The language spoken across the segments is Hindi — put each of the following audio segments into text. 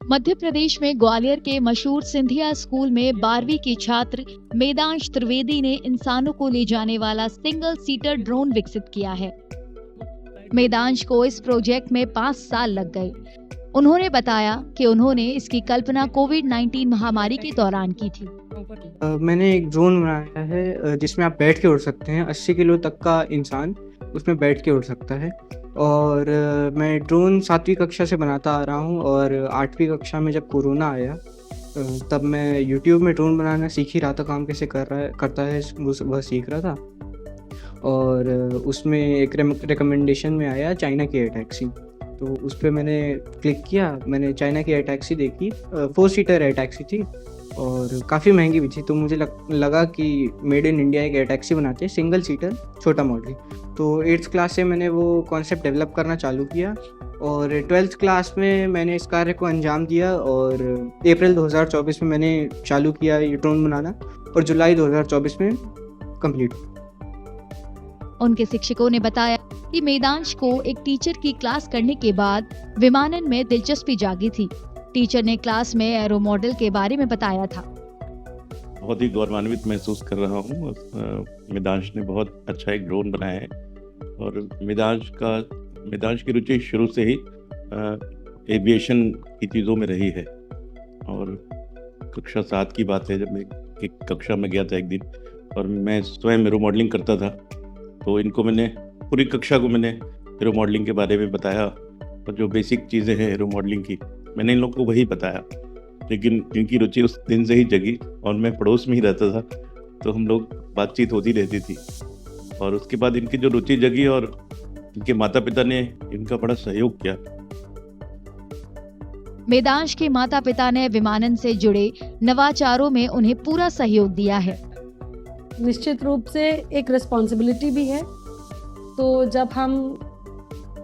मध्य प्रदेश में ग्वालियर के मशहूर सिंधिया स्कूल में 12वीं की छात्र मेदांश त्रिवेदी ने इंसानों को ले जाने वाला सिंगल सीटर ड्रोन विकसित किया है। मेदांश को इस प्रोजेक्ट में 5 साल लग गए। उन्होंने बताया कि उन्होंने इसकी कल्पना कोविड-19 महामारी के दौरान की थी। मैंने एक ड्रोन बनाया है जिसमें आप बैठ के उड़ सकते हैं। 80 किलो तक का इंसान उसमें बैठ के उड़ सकता है। और मैं ड्रोन 7वीं कक्षा से बनाता आ रहा हूँ और 8वीं कक्षा में जब कोरोना आया तब मैं यूट्यूब में ड्रोन बनाना सीख ही रहा था, काम कैसे करता है वह सीख रहा था। और उसमें एक रिकमेंडेशन में आया चाइना की एयर टैक्सी, तो उस पर मैंने क्लिक किया। मैंने चाइना की एयर टैक्सी देखी, 4 सीटर एयर टैक्सी थी और काफ़ी महंगी भी थी। तो मुझे लगा कि मेड इन इंडिया एक एयर टैक्सी बनाते हैं, सिंगल सीटर छोटा मॉडल। तो 8th क्लास से मैंने वो कॉन्सेप्ट डेवलप करना चालू किया और 12th क्लास में मैंने इस कार्य को अंजाम दिया और अप्रैल 2024 में मैंने चालू किया ये ड्रोन बनाना और जुलाई 2024 में कंप्लीट। उनके शिक्षकों ने बताया कि मेदांश को एक टीचर की क्लास करने के बाद विमानन में दिलचस्पी जागी थी। टीचर ने क्लास में एरो मॉडल के बारे में बताया था। बहुत ही गौरवान्वित महसूस कर रहा हूँ। मेदांश ने बहुत अच्छा एक ड्रोन बनाया है और मेदांश की रुचि शुरू से ही एविएशन की चीज़ों में रही है। और कक्षा 7 की बात है जब मैं एक कक्षा में गया था एक दिन और मैं स्वयं एरो मॉडलिंग करता था, तो इनको मैंने पूरी कक्षा को मैंने एरो मॉडलिंग के बारे में बताया और जो बेसिक चीज़ें हैं एरो मॉडलिंग की मैंने इन लोगों को वही बताया। लेकिन इनकी रुचि उस दिन से ही जगी और मैं पड़ोस में ही रहता था, तो हम लोग बातचीत होती रहती थी। और उसके बाद इनकी जो रुचि जगी और इनके माता पिता ने इनका बड़ा सहयोग किया। मेदांश के माता पिता ने विमानन से जुड़े नवाचारों में उन्हें पूरा सहयोग दिया है। निश्चित रूप से एक रिस्पॉन्सिबिलिटी भी है, तो जब हम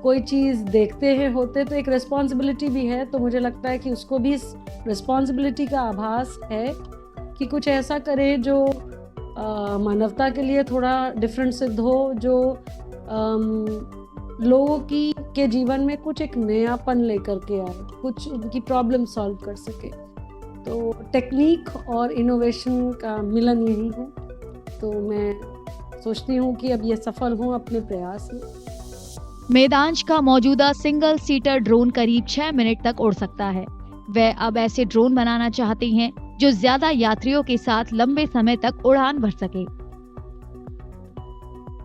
कोई चीज़ देखते हैं होते तो एक रिस्पॉन्सिबिलिटी भी है। तो मुझे लगता है कि उसको भी इस रिस्पॉन्सिबिलिटी का आभास है कि कुछ ऐसा करे जो मानवता के लिए थोड़ा डिफरेंट सिद्ध हो, जो लोगों के जीवन में कुछ एक नयापन लेकर के आए, कुछ उनकी प्रॉब्लम सॉल्व कर सके। तो टेक्निक और इनोवेशन का मिलन यही है। तो मैं सोचती हूँ कि अब ये सफल हों अपने प्रयास में। मेदांश का मौजूदा सिंगल सीटर ड्रोन करीब 6 मिनट तक उड़ सकता है। वह अब ऐसे ड्रोन बनाना चाहते हैं जो ज्यादा यात्रियों के साथ लंबे समय तक उड़ान भर सके।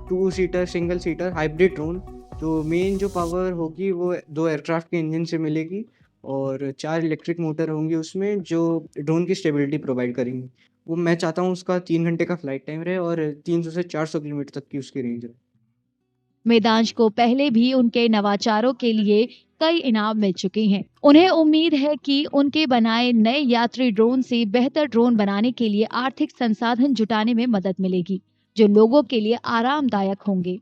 2 seater single seater hybrid drone, जो मेन जो पावर होगी वो 2 एयरक्राफ्ट के इंजन से मिलेगी और 4 इलेक्ट्रिक मोटर होंगी उसमें, जो ड्रोन की स्टेबिलिटी प्रोवाइड करेंगी। वो मैं चाहता हूँ उसका 3 घंटे का फ्लाइट टाइम रहे और 300 से 400 किलोमीटर तक की उसकी रेंज रहे। मेदांश को पहले भी उनके नवाचारों के लिए कई इनाम मिल चुके हैं। उन्हें उम्मीद है कि उनके बनाए नए यात्री ड्रोन से बेहतर ड्रोन बनाने के लिए आर्थिक संसाधन जुटाने में मदद मिलेगी, जो लोगों के लिए आरामदायक होंगे।